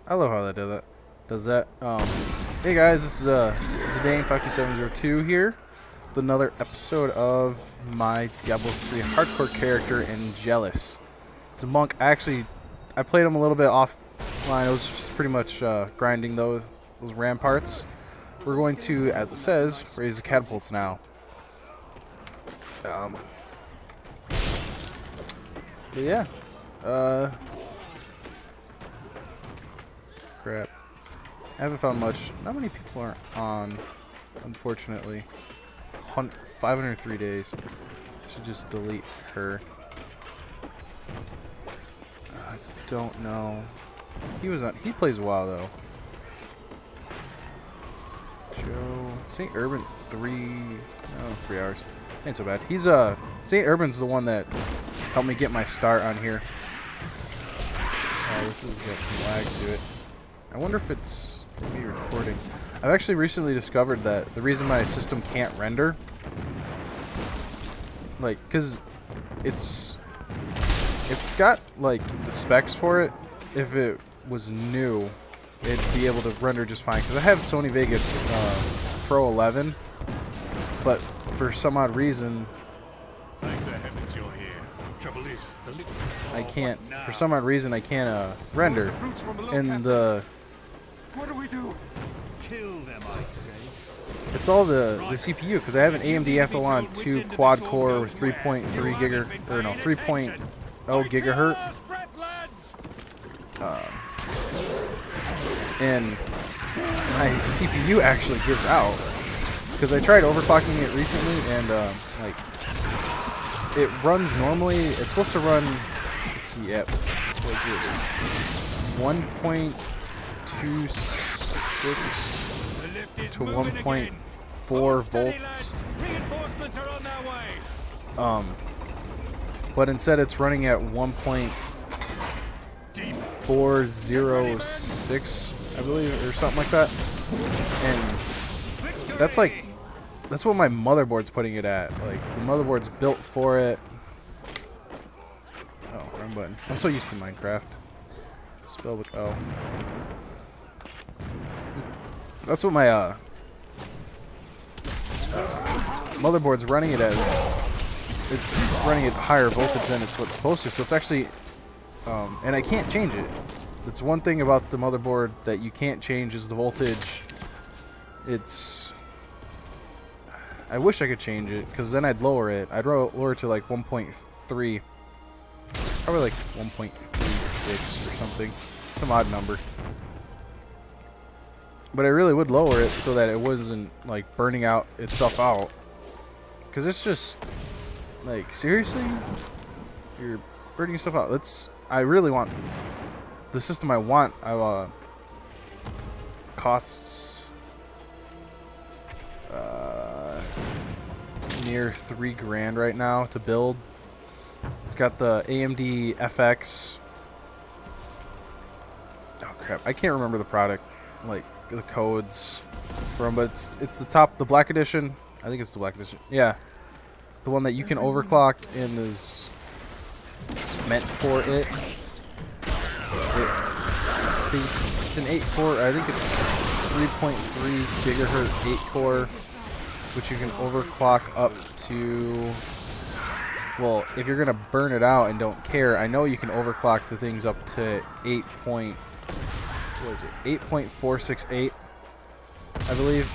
I love how that does that. Hey guys, this is Dane52702 here with another episode of my Diablo 3 hardcore character, Angelus. He's a monk. I played him a little bit offline. I was just pretty much grinding those ramparts. We're going to, as it says, raise the catapults now. But yeah. Crap. I haven't found much. Not many people are on, unfortunately. 503 days. I should just delete her. I don't know. He was on. He plays a while though. Joe. St. Urban 3 hours. Ain't so bad. He's St. Urban's the one that helped me get my start on here. Oh, this has got some lag to it. I wonder if it's from me recording. I've actually recently discovered that the reason my system can't render, like, cause it's got like the specs for it. If it was new, it'd be able to render just fine. Cause I have Sony Vegas Pro 11, but for some odd reason, thank the heavens you're here. Trouble is, I can't. For some odd reason, I can't render. And the what do we do? Kill them, I say. It's all the CPU, because I have an AMD athlon 2 quad core with 3.3 gigahertz. And my CPU actually gives out, because I tried overclocking it recently, and like, it runs normally. It's supposed to run, let's see, at 1.26 to 1.4 volts. But instead it's running at 1.406, I believe, or something like that. And that's like, that's what my motherboard's putting it at. Like, the motherboard's built for it. Oh, wrong button. I'm so used to Minecraft. Spellbook. Oh. That's what my motherboard's running it as. It's running at higher voltage than it's what's supposed to. So it's actually, and I can't change it. It's one thing about the motherboard that you can't change is the voltage. It's. I wish I could change it, because then I'd lower it. I'd lower it to like 1.3, probably like 1.36 or something, some odd number. But I really would lower it so that it wasn't like burning out itself out, because it's just like, seriously, you're burning yourself out. I really want the system I want. Costs near $3 grand right now to build. It's got the AMD FX. Oh crap, I can't remember the product, like the codes from, but it's the Black Edition. I think it's the Black Edition. Yeah, the one that you can overclock and is meant for it. I think it's an 8-core. I think it's 3.3 gigahertz 8-core, which you can overclock up to. Well, if you're gonna burn it out and don't care, I know you can overclock the things up to 8.468, I believe.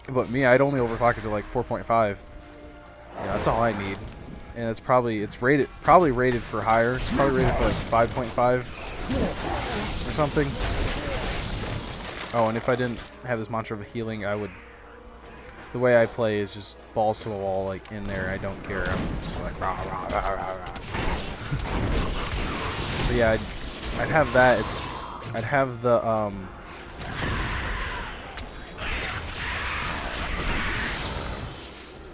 But me, I'd only overclock it to like 4.5. Yeah, that's all I need. And it's probably rated for higher. It's probably rated for like 5.5 or something. Oh, and if I didn't have this mantra of healing, I would. The way I play is just balls to the wall, like in there. I don't care. I'm just like rah, rah, rah, rah, rah. But yeah, I'd have that. I'd have the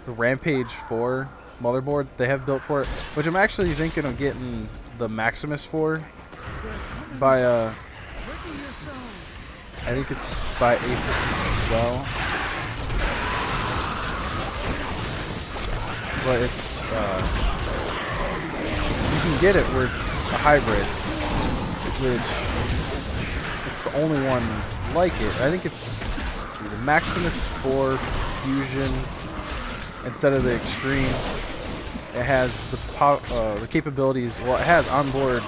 Rampage 4 motherboard they have built for it, which I'm actually thinking of getting the Maximus for by I think it's by Asus as well. But it's you can get it where it's a hybrid, which that's the only one like it. I think it's, let's see, the Maximus 4 Fusion instead of the Extreme. It has the capabilities. Well, it has onboard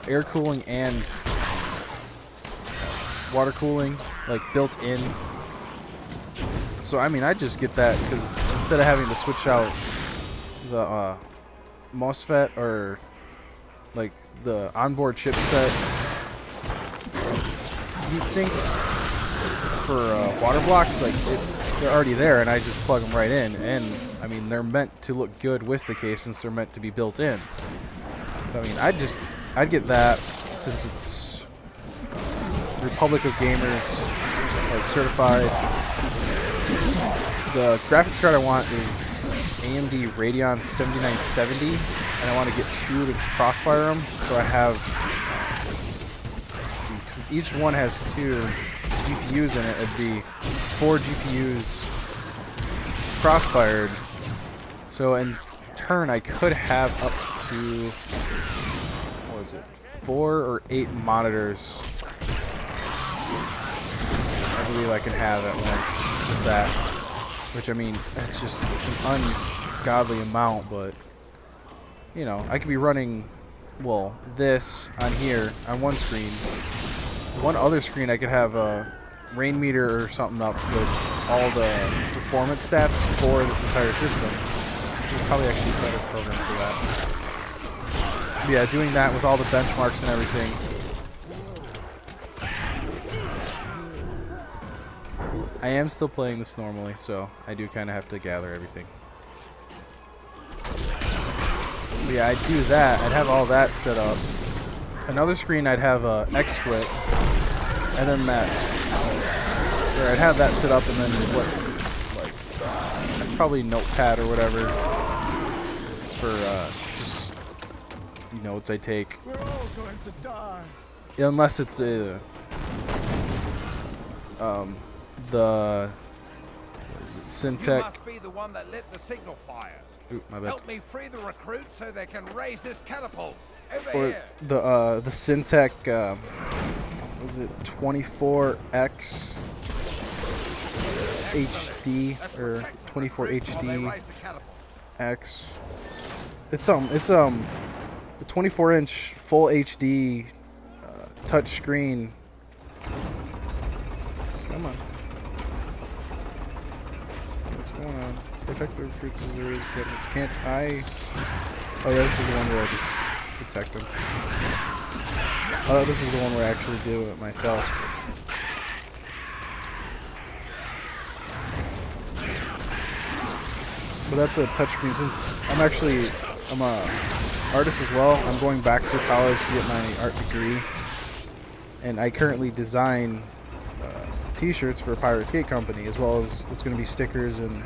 air cooling and water cooling, like built in. So I mean, I just get that because instead of having to switch out the MOSFET or like the onboard chipset heat sinks for water blocks, like they're already there, and I just plug them right in. And I mean, they're meant to look good with the case since they're meant to be built in. So I mean, I'd get that since it's Republic of Gamers, like certified. The graphics card I want is AMD Radeon 7970, and I want to get 2 to crossfire them. So I have, let's see, since each one has 2 GPUs in it, it'd be 4 GPUs crossfired. So in turn, I could have up to, what was it, 4 or 8 monitors. I believe I can have at once with that. Which, I mean, that's just an ungodly amount, but, you know, I could be running, well, this on here on one screen. One other screen, I could have a rain meter or something up with all the performance stats for this entire system. There's probably actually a better program for that. But yeah, doing that with all the benchmarks and everything. I am still playing this normally, so I do kind of have to gather everything. But yeah, I'd do that. I'd have all that set up. Another screen, I'd have a XSplit, and then that. Or I'd have that set up, and then what? Like, probably Notepad or whatever for just notes I take. We're all going to die. Unless it's a the Syntec. You must be the one that lit the signal fires. Ooh, my bad. Help me free the recruits so they can raise this catapult. Over Or here. the Syntec was it 24X HD or 24 HD X? It's the 24-inch full HD touch screen. Come on. What's going on? Protect the recruits as there is goodness. Can't I? Oh yeah, this is the one where I just protect them. Oh, this is the one where I actually do it myself. But that's a touchscreen. Since I'm a artist as well, I'm going back to college to get my art degree, and I currently design t-shirts for a pirate skate company, as well as it's going to be stickers and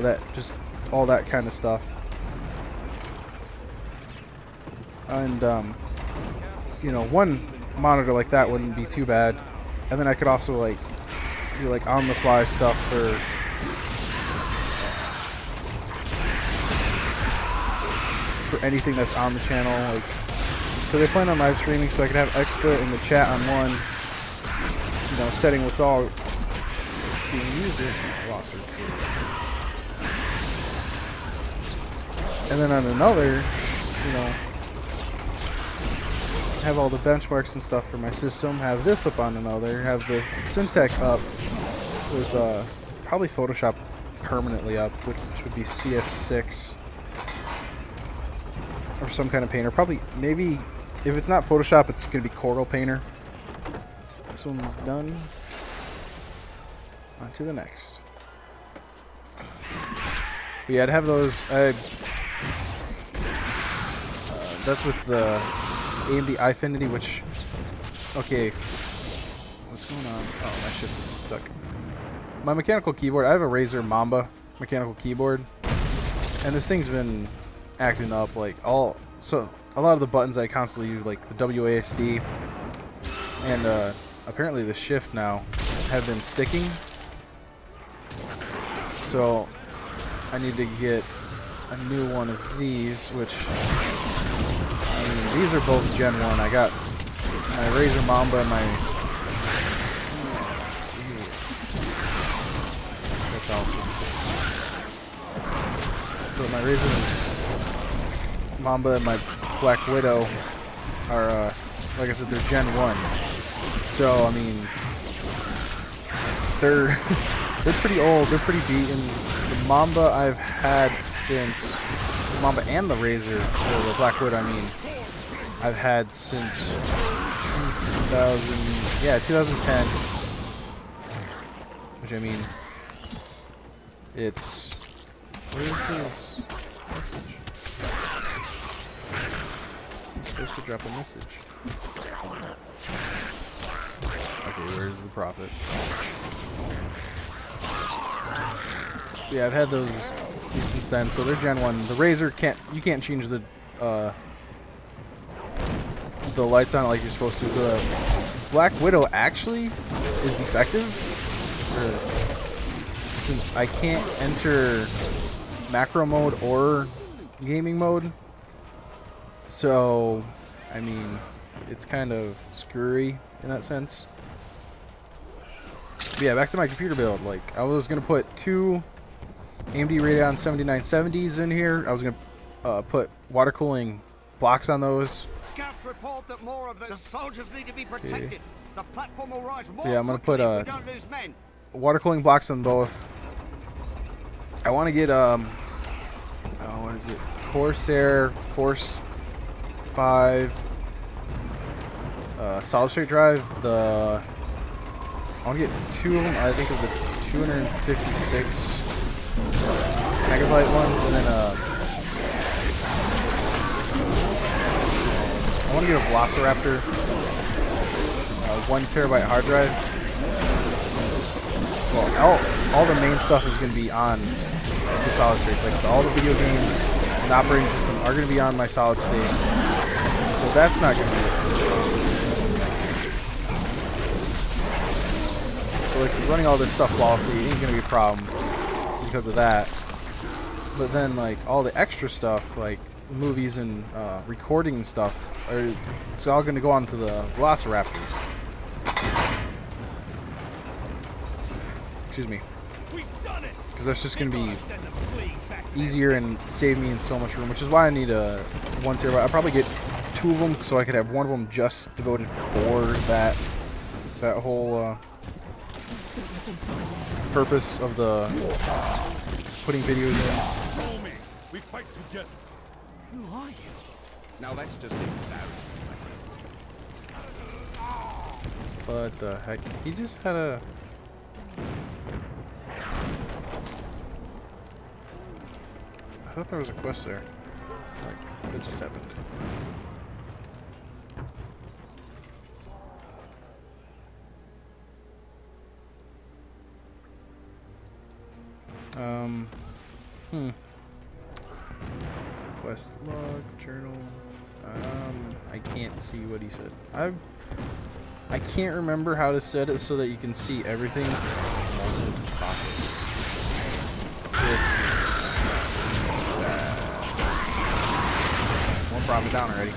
that, just all that kind of stuff. And one monitor like that wouldn't be too bad, and then I could also do on the fly stuff for anything that's on the channel, because I plan on live streaming, so I could have XSplit in the chat on one, setting what's all being used. And then on another, have all the benchmarks and stuff for my system, have this up on another, have the Syntec up with probably Photoshop permanently up, which would be CS6 or some kind of painter. Probably, maybe, if it's not Photoshop, it's going to be Corel Painter. This one's done. On to the next. But yeah, I'd have those. That's with the AMD Eyefinity, which, okay, what's going on? Oh, my shift is stuck. My mechanical keyboard, I have a Razer Mamba mechanical keyboard, and this thing's been acting up, so a lot of the buttons I constantly use, like the WASD, and apparently the shift now, have been sticking. So I need to get a new one of these, which, I mean, these are both Gen 1. I got Razer Mamba and my... That's awesome. So my Razer Mamba and my Black Widow are, like I said, they're Gen 1. So, I mean, they're pretty old, they're pretty beaten. The Mamba I've had since... The Mamba and the Razer, or the Black Widow, I mean, I've had since 2010. Which, I mean, it's... Where is his message? He's supposed to drop a message. Okay, where's the prophet? Yeah, I've had those since then, so they're Gen 1. The Razer you can't change the lights on it like you're supposed to. The Black Widow actually is defective, since I can't enter macro mode or gaming mode. So, I mean, it's kind of screwy in that sense. But yeah, back to my computer build. Like, I was gonna put 2 AMD Radeon 7970s in here. I was gonna put water cooling blocks on those. Scouts report that more of the soldiers need to be protected. Okay. The platform will rise more Yeah, I'm gonna put if we don't lose men. water cooling blocks on both. I want to get what is it? Corsair Force 5 solid state drive. I want to get 2 of them. I think of the 256 megabyte ones, and then I want to get a Velociraptor 1 terabyte hard drive. Well, all the main stuff is going to be on the solid states. Like all the video games and the operating system are going to be on my solid state. So that's not going to be it. So like running all this stuff flawlessly ain't going to be a problem because of that. But then like all the extra stuff, like movies and recording and stuff, it's all going to go onto the Velociraptors. Excuse me. Because that's just going to be easier and save me in so much room, which is why I need a 1 terabyte. I'll probably get 2 of them so I could have one of them just devoted for that whole purpose of the putting videos in. We fight together. Who are you? Now that's just embarrassing. What the heck? He just had a... I thought there was a quest there. Like, it just happened. Quest log, journal. I can't see what he said. I can't remember how to set it so that you can see everything. Multiple pockets. This is one problem down already.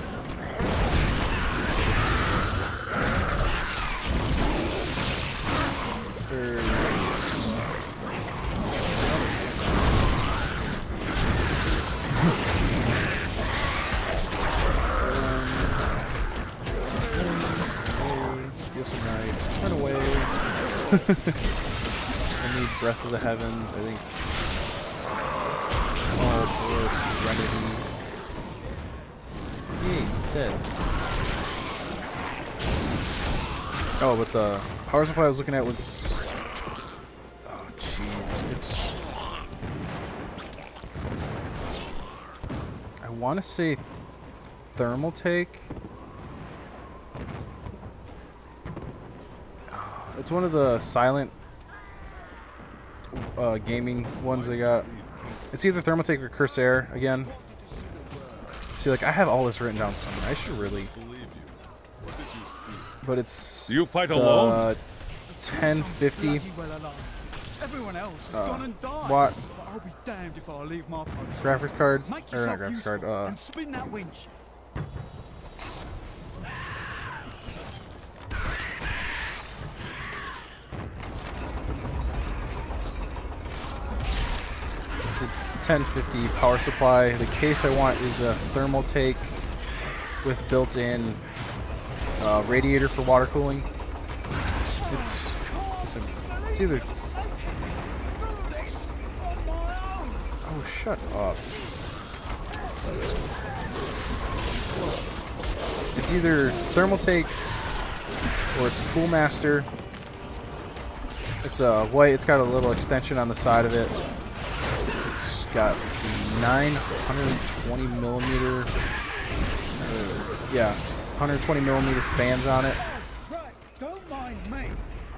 Steal some right. Run away. I need Breath of the Heavens. I think it's called Serenity. Yeah, he's dead. Oh, but the power supply I was looking at was... Oh, jeez. It's... I want to say thermal take. It's one of the silent gaming ones they got. It's either Thermaltake or Corsair again. See, like I have all this written down somewhere. I should really. But it's Do you fight alone? 1050 Everyone else has gone and died. watt But I'll be damned if I leave my post. graphics card, Make or not yourself graphics card. useful and spin that winch. 1050 power supply. The case I want is a thermal take with built-in radiator for water cooling. It's either... Oh, shut up. It's either thermal take or it's Cool Master. It's a white. It's got a little extension on the side of it. It's got 920 millimeter. Yeah, 120 millimeter fans on it. Right, don't mind me.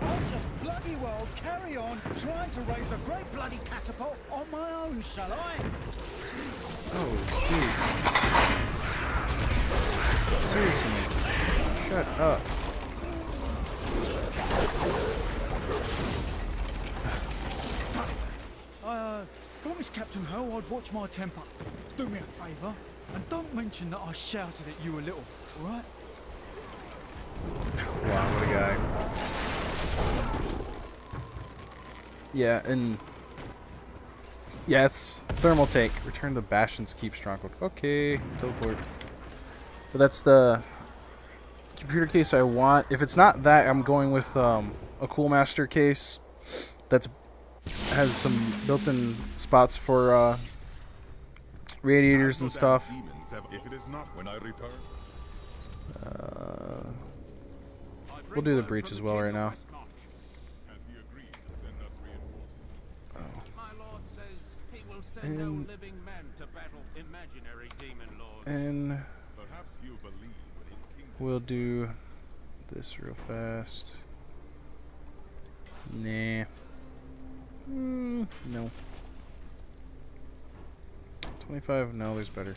I'll just bloody well carry on trying to raise a great bloody catapult on my own, shall I? Oh, jeez. Seriously, man. Shut up. I promised Captain Ho I'd watch my temper. Do me a favour, and don't mention that I shouted at you a little, alright? Wow, what a guy. Yeah, and... Yeah, it's thermal take. Return the Bastion's Keep Stronghold. Okay, teleport. But that's the computer case I want. If it's not that, I'm going with a Cool Master case that's has some built-in spots for radiators and stuff. If it is not when I return. We'll do the breach as well right now. Has he agreed to send us reinforcements? Oh. My lord says he will send no living men to battle imaginary demon lords. And Perhaps he'll believe when his kingdom. we'll do this real fast. Nah. No. 25? No, there's better.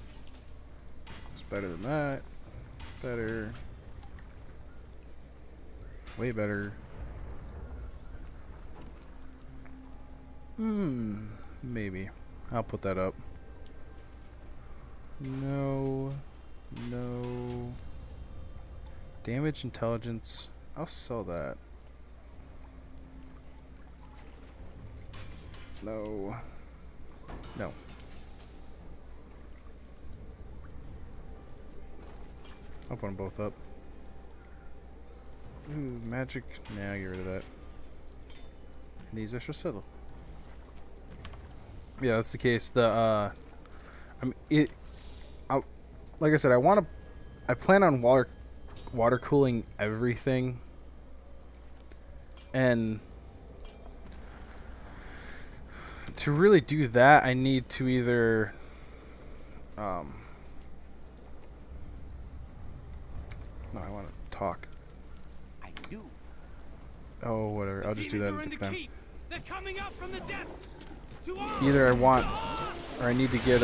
It's better than that. Better. Way better. Maybe. I'll put that up. No. No. Damage intelligence. I'll sell that. No. No. I'll put them both up. Ooh, magic. Nah, get rid of that. These I shall settle. Yeah, that's the case. The like I said, I plan on water cooling everything, and to really do that, I need to either no, I want to talk. I do. Oh, whatever. I'll just do that at the time. They're coming up from the depths. Either I want, or I need to get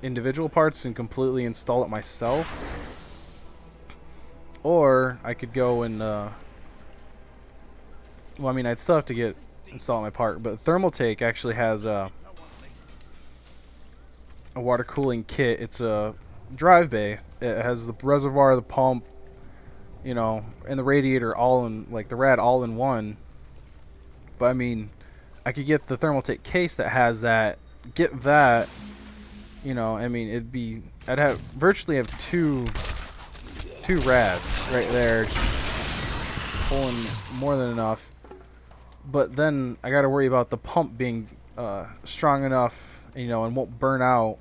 individual parts and completely install it myself, or I could go and well, I mean, I'd still have to install my part, but Thermaltake actually has a water cooling kit. It's a drive bay. It has the reservoir, the pump, you know, and the radiator all in, like the rad all in one. But I mean, I could get the Thermaltake case that has that, get that, you know, I mean, I'd virtually have two rads right there, pulling more than enough. But then I got to worry about the pump being strong enough, you know, and won't burn out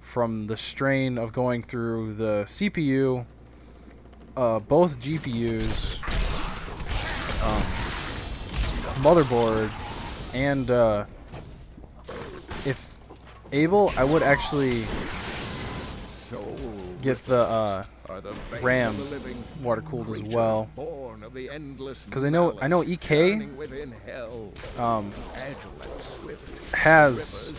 from the strain of going through the CPU, both GPUs, motherboard, and if able, I would actually get the RAM water cooled as well, because I know EK has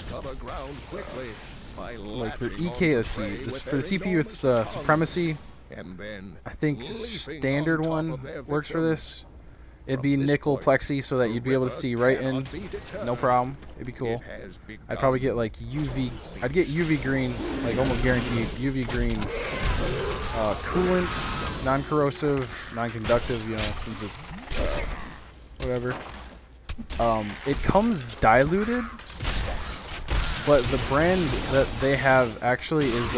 like their EK. Let's see, for the CPU it's the Supremacy. I think standard one works for this. It'd be nickel plexi so that you'd be able to see right in, no problem. It'd be cool. I'd probably get like UV. I'd get UV green, like almost guaranteed UV green coolant, non-corrosive, non-conductive. You know, since it's whatever. It comes diluted, But the brand that they have actually is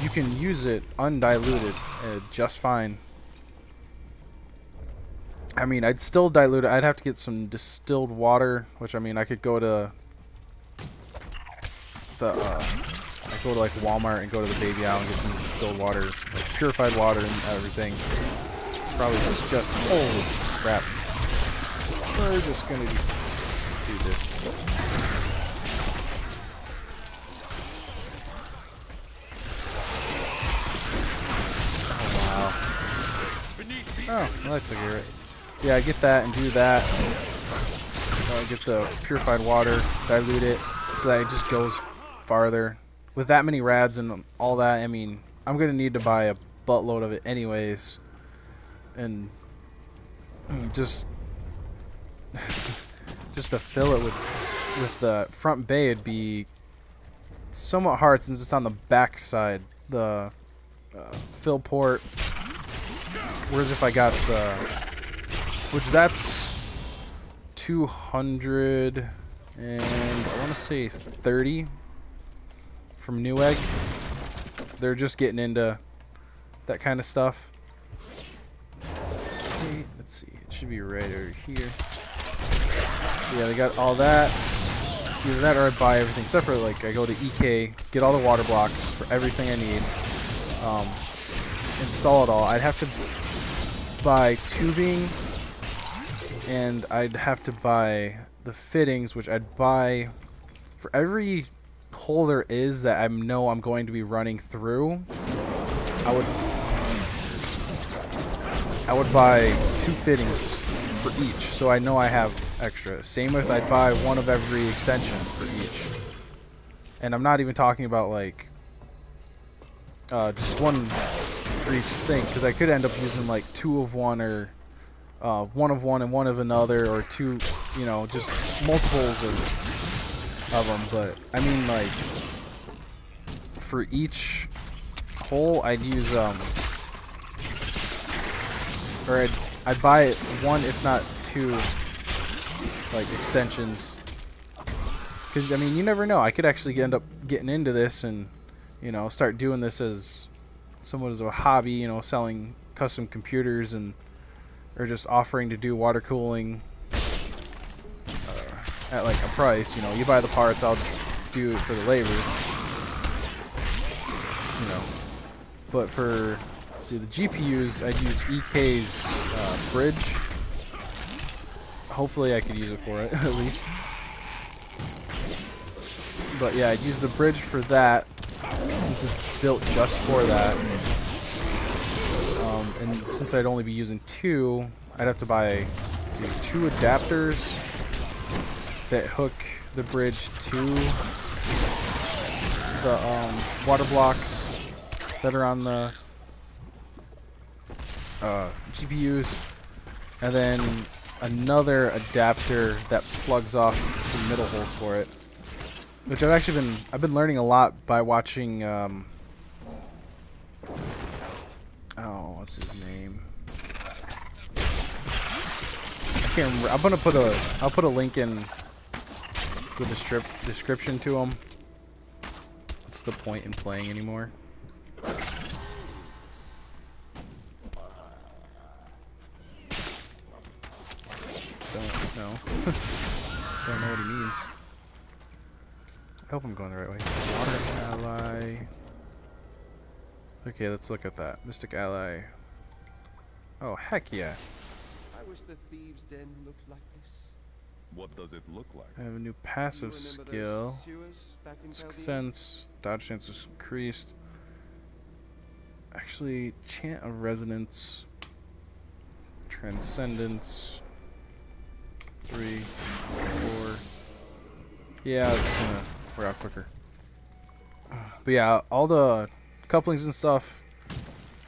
you can use it undiluted just fine. I mean, I'd still dilute it. I'd have to get some distilled water, which I mean, I could go to the I go to like Walmart and go to the baby aisle and get some distilled water, like purified water and everything. Probably just holy crap. We're just gonna do this. Oh, well, that took care of it. Yeah, I get that and do that. Get the purified water, dilute it, so that it just goes farther. With that many rads and all that, I mean, I'm going to need to buy a buttload of it anyways. And just to fill it with the front bay, it'd be somewhat hard since it's on the back side. The fill port. Whereas if I got the, which that's 200 and I want to say 30 from Newegg. They're just getting into that kind of stuff. Okay, let's see. It should be right over here. Yeah, they got all that. Either that or I buy everything except for like I go to EK, get all the water blocks for everything I need. Install it all. I'd have to buy tubing and I'd have to buy the fittings, which I'd buy for every hole there is that I know I'm going to be running through. I would buy 2 fittings for each, so I know I have extra. Same if I'd buy one of every extension for each. And I'm not even talking about like just one for each thing, because I could end up using like 2 of one or 1 of one and 1 of another, or 2, you know, just multiples of them. But I mean, like for each hole I'd use or I'd buy 1 if not 2 like extensions, because I mean, you never know, I could actually end up getting into this and, you know, start doing this as somewhat as a hobby, you know, selling custom computers and or just offering to do water cooling at like a price. You know, you buy the parts, I'll do it for the labor, you know. But for, let's see, the GPUs, I'd use EK's bridge. Hopefully I could use it for it at least. But yeah, I'd use the bridge for that, since it's built just for that. And since I'd only be using 2, I'd have to buy, let's see, 2 adapters that hook the bridge to the water blocks that are on the GPUs, and then another adapter that plugs off 2 middle holes for it. Which I've been learning a lot by watching oh, what's his name? I can't remember. I'll put a link in the description to him. What's the point in playing anymore? Don't know. Don't know what he means. I hope I'm going the right way. Water ally. Okay, let's look at that. Mystic ally. Oh, heck yeah. I wish the thieves' den looked like this. What does it look like? I have a new passive skill. Sixth sense. Dodge chance is increased. Actually, chant of resonance. Transcendence. 3, 4. Yeah, it's gonna wear out quicker. But yeah, all the couplings and stuff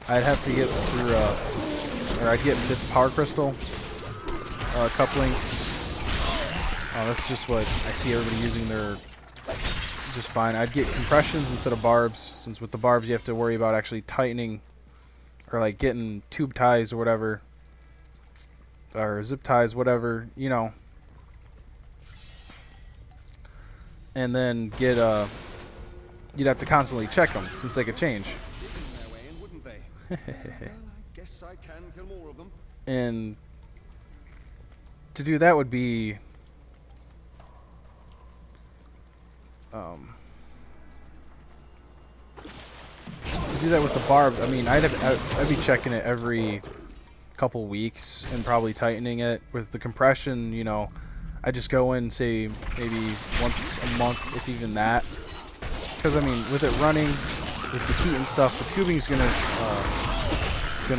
I'd have to get through or I'd get bits power crystal couplings. That's just what I see everybody using. They're just fine. I'd get compressions instead of barbs, since with the barbs you have to worry about actually tightening or like getting tube ties or whatever, or zip ties, whatever, you know. and then get you'd have to constantly check them since they could change. Guess I can kill more of them. And to do that would be to do that with the barbs, I mean, I'd be checking it every couple weeks and probably tightening it. With the compression, you know, I just go in, say, maybe once a month, if even that. Because, I mean, with it running, with the heat and stuff, the tubing's gonna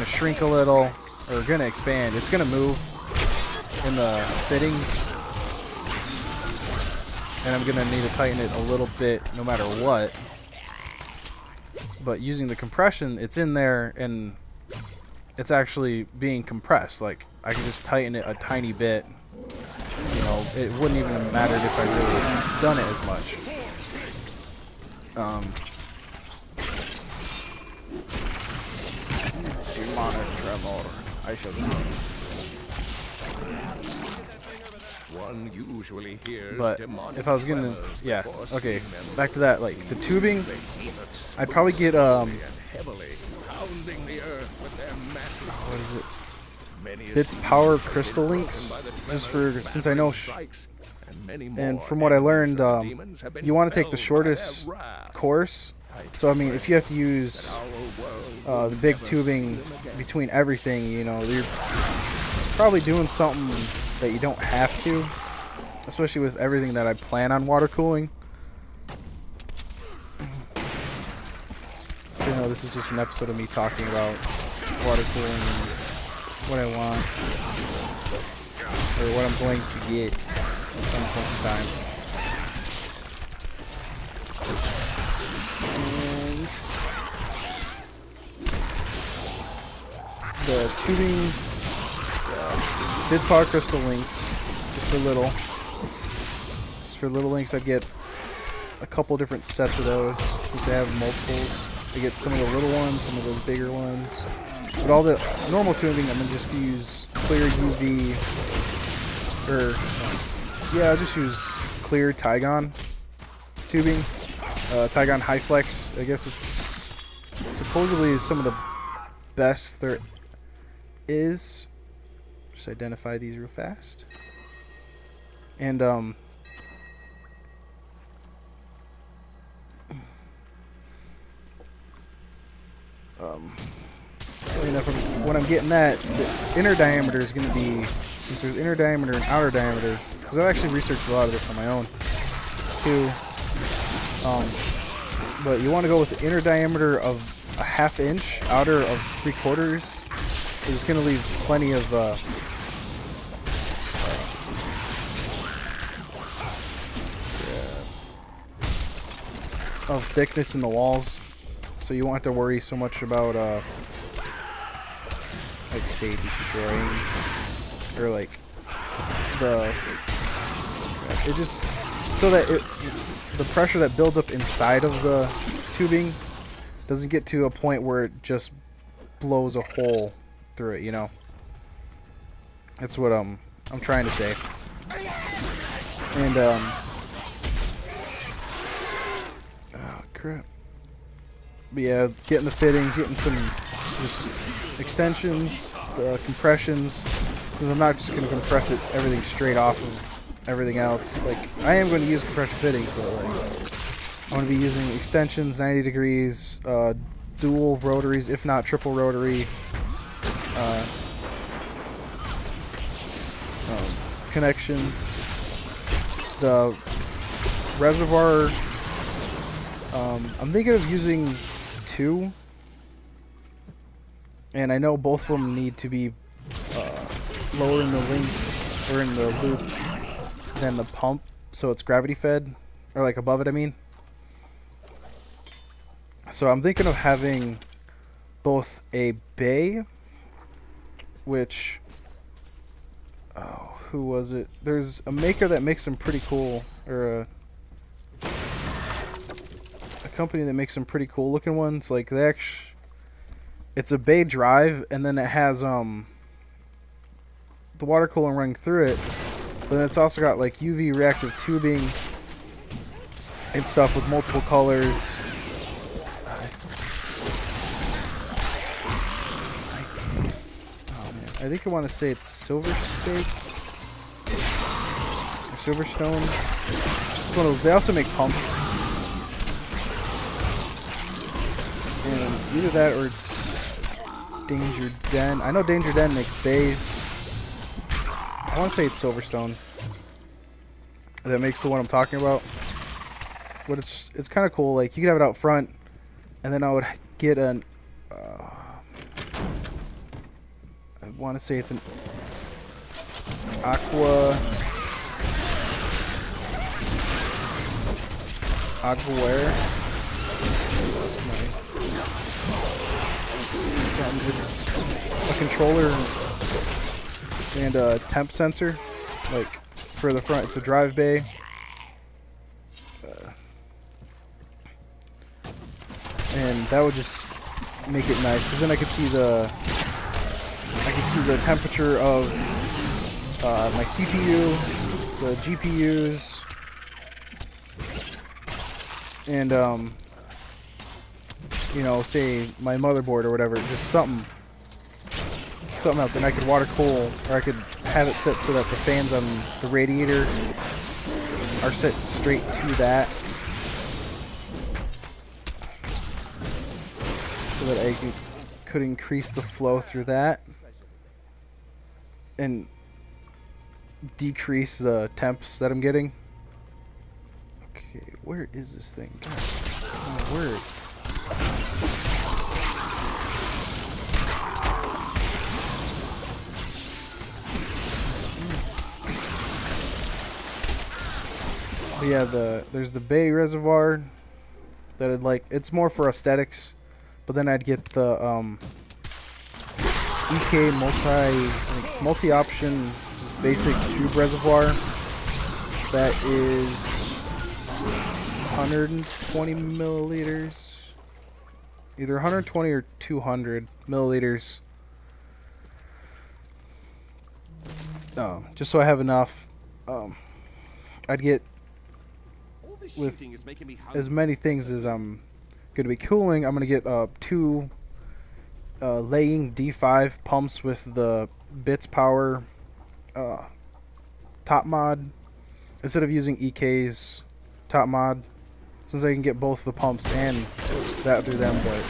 shrink a little, or gonna expand. It's gonna move in the fittings, and I'm gonna need to tighten it a little bit no matter what. But using the compression, it's in there and it's actually being compressed. Like, I can just tighten it a tiny bit. You know, it wouldn't even have mattered if I really done it as much. Demonic tremor. I shall know. One usually hears But demonic if I was gonna, tremors yeah, before okay, seeing them. back to that. Like the tubing, Behemoths I'd probably get and heavily pounding the earth with their massive what is it? many Bits power crystal links, just for since I know. And from what I learned, you want to take the shortest course. So I mean, if you have to use the big tubing between everything, you know, you're probably doing something that you don't have to, especially with everything that I plan on water cooling. You know, this is just an episode of me talking about water cooling and what I want, or what I'm going to get at some point in time. And the tubing, Bits Power Crystal links, just for little links. I'd get a couple different sets of those since I have multiples. I get some of the little ones, some of those bigger ones. But all the normal tubing, I'm gonna just use clear UV, or yeah, I'll just use clear Tygon tubing, Tygon High Flex. I guess it's supposedly some of the best there is. Just identify these real fast. And I mean, when I'm getting that, the inner diameter is going to be, since there's inner diameter and outer diameter, because I've actually researched a lot of this on my own too. But you want to go with the inner diameter of a 1/2 inch, outer of 3/4. It's going to leave plenty of thickness in the walls, so you won't have to worry so much about like, say, destroying, or like it just so that the pressure that builds up inside of the tubing doesn't get to a point where it just blows a hole through it, you know. That's what I'm trying to say. And oh crap. But yeah, getting the fittings, getting some just extensions, the compressions, since I'm not just going to compress it everything straight off of everything else. Like, I am going to use compression fittings, but like, I'm going to be using extensions, 90 degrees, dual rotaries, if not triple rotary, connections. The reservoir, I'm thinking of using 2, and I know both of them need to be lower in the length, or in the loop, than the pump, so it's gravity fed, or like above it, I mean. So I'm thinking of having both a bay, which, oh, who was it? There's a maker that makes them pretty cool, or a company that makes some pretty cool looking ones. Like, they actually, it's a bay drive, and then it has the water cooler running through it, but then it's also got like UV reactive tubing and stuff with multiple colors. I think I want to say it's Silver Stake or Silverstone. It's one of those. They also make pumps, and either that or it's Danger Den. I know Danger Den makes bays. I want to say it's Silverstone. That makes the one I'm talking about. But it's kind of cool. Like you could have it out front, and then I would get an. I want to say it's an Aquaware. It's a controller and a temp sensor. Like for the front, it's a drive bay. And that would just make it nice, because then I could see the temperature of my CPU, the GPUs, and you know, say my motherboard or whatever, just something else, and I could water cool, or I could have it set so that the fans on the radiator are set straight to that, so that I could increase the flow through that and decrease the temps that I'm getting. Okay, where is this thing? God, oh, word. But yeah, there's the Bay Reservoir that I'd like. It's more for aesthetics, but then I'd get the EK multi-option basic tube reservoir that is 120 milliliters, either 120 or 200 milliliters. Just so I have enough. I'd get with as many things as I'm going to be cooling. I'm going to get 2 laying D5 pumps with the Bits Power top mod instead of using EK's top mod, since I can get both the pumps and that through them. But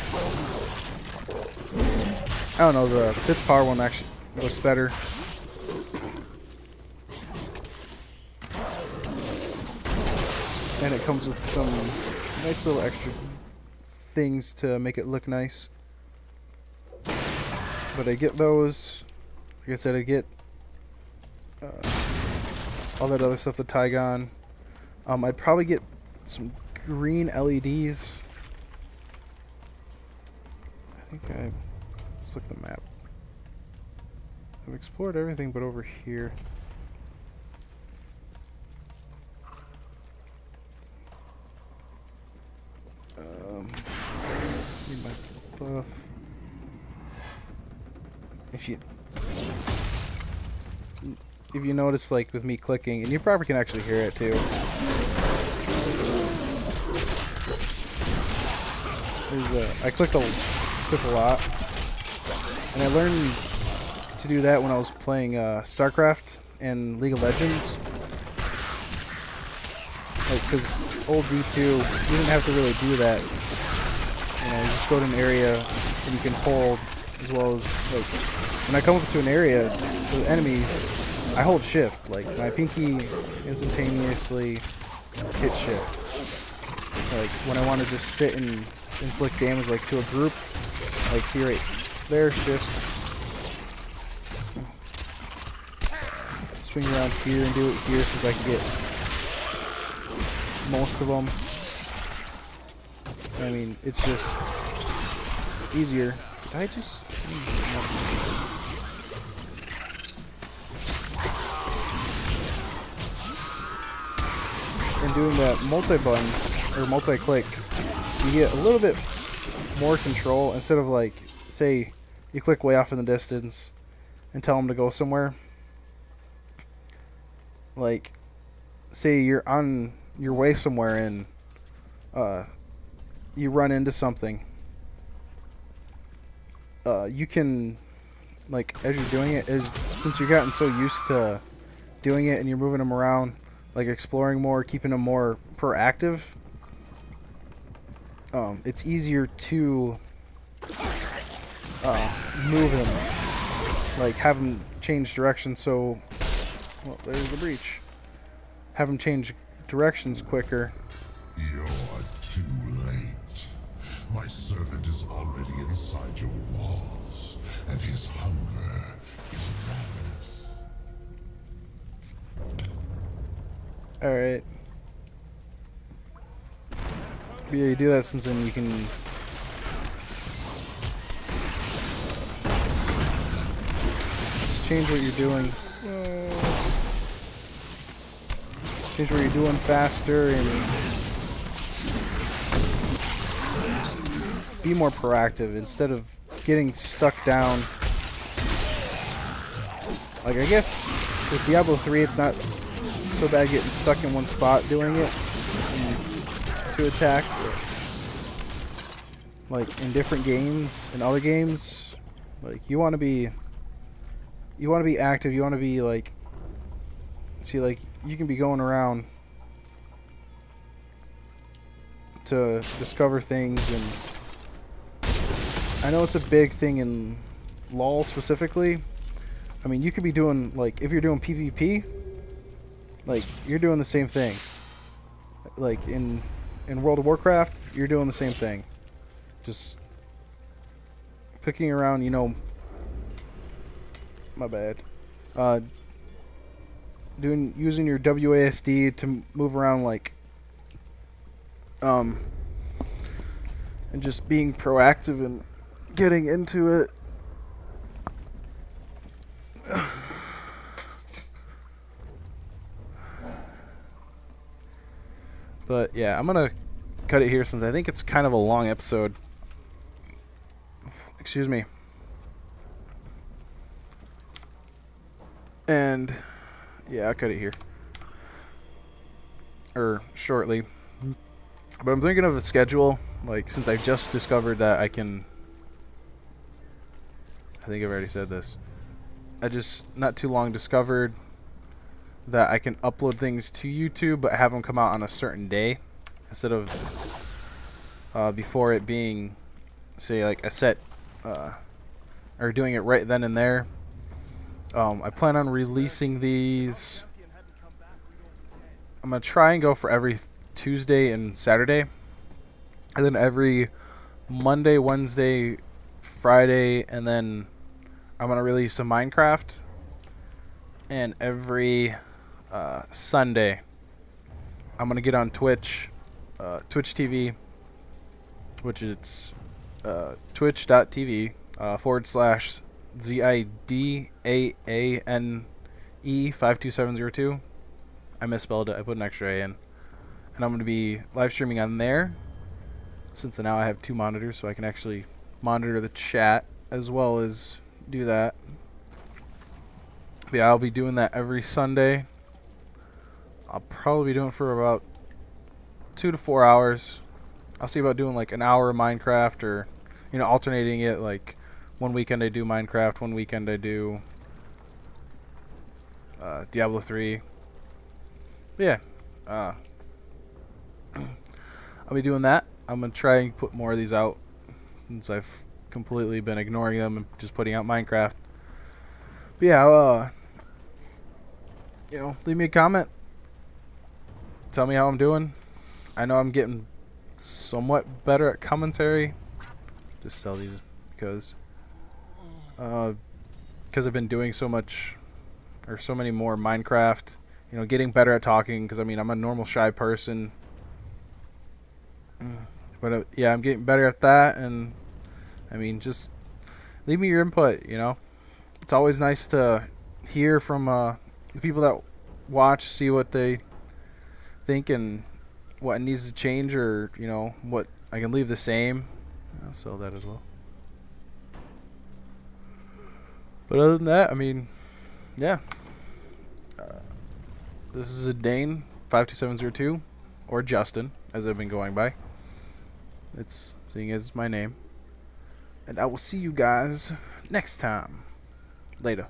I don't know, the Bits Power one actually looks better. And it comes with some nice little extra things to make it look nice. But I get those. Like I said, I get all that other stuff, the Tygon. I'd probably get some green LEDs. I think let's look at the map. I've explored everything but over here. Need my buff. If you notice, like with me clicking, and you probably can actually hear it too. I click a lot, and I learned to do that when I was playing StarCraft and League of Legends. Like, because old D2, you didn't have to really do that. You know, you just go to an area and you can hold, as well as, like, when I come up to an area with enemies, I hold shift. Like, my pinky instantaneously hit shift. Like, when I want to just sit and inflict damage, like, to a group, like, see right there, shift. Swing around here and do it here, since I can get most of them. I mean, it's just easier. Did I just... And doing that multi-button, or multi-click, you get a little bit more control, instead of, like, say, you click way off in the distance and tell them to go somewhere. Like, say you're on your way somewhere and you run into something, you can, like, as you're doing it, since you've gotten so used to doing it and you're moving them around, like exploring more, keeping them more proactive, it's easier to move him, like have him change direction. So, well, there's the breach. Have him change directions quicker. You're too late. My servant is already inside your walls, and his hunger is ravenous. Alright. Yeah, you do that, since then you can just change what you're doing. Change what you're doing faster and be more proactive instead of getting stuck down. Like, I guess with Diablo 3 it's not so bad getting stuck in one spot doing it to attack. Like in different games, in other games, like you want to be active. You want to be like, see, like you can be going around to discover things, and I know it's a big thing in LoL specifically. I mean, you could be doing, like, if you're doing PvP, like you're doing the same thing. Like in World of Warcraft, you're doing the same thing. Just clicking around, you know. My bad. Using your WASD to move around, like, and just being proactive and getting into it. But yeah, I'm gonna cut it here since I think it's kind of a long episode. Excuse me. And yeah, I'll cut it here. Or shortly. But I'm thinking of a schedule, like, since I just discovered that I can, I think I've already said this. I just not too long discovered that I can upload things to YouTube but have them come out on a certain day instead of before it being, say, like a set or doing it right then and there. I plan on releasing these. I'm gonna try and go for every Tuesday and Saturday, and then every Monday, Wednesday, Friday, and then I'm gonna release some Minecraft, and every Sunday I'm gonna get on Twitch, Twitch TV, which is twitch.tv /ZIDAANE52702. I misspelled it. I put an extra A in. And I'm going to be live streaming on there, since now I have two monitors, so I can actually monitor the chat as well as do that. But yeah, I'll be doing that every Sunday. I'll probably be doing it for about 2 to 4 hours. I'll see about doing like an hour of Minecraft, or, you know, alternating it. Like one weekend I do Minecraft, one weekend I do Diablo 3. But yeah, I'll be doing that. I'm gonna try and put more of these out, since I've completely been ignoring them and just putting out Minecraft. But yeah, you know, leave me a comment. Tell me how I'm doing. I know I'm getting somewhat better at commentary. Just sell these because I've been doing so much, or so many more Minecraft. You know, getting better at talking, because I mean, I'm a normal shy person. But yeah, I'm getting better at that, and I mean, just leave me your input. You know, it's always nice to hear from the people that watch, see what they think and what needs to change, or, you know, what I can leave the same. I'll sell that as well. But other than that, I mean, yeah. This is a Dane 52702, or Justin, as I've been going by. It's seeing as it's my name. And I will see you guys next time. Later.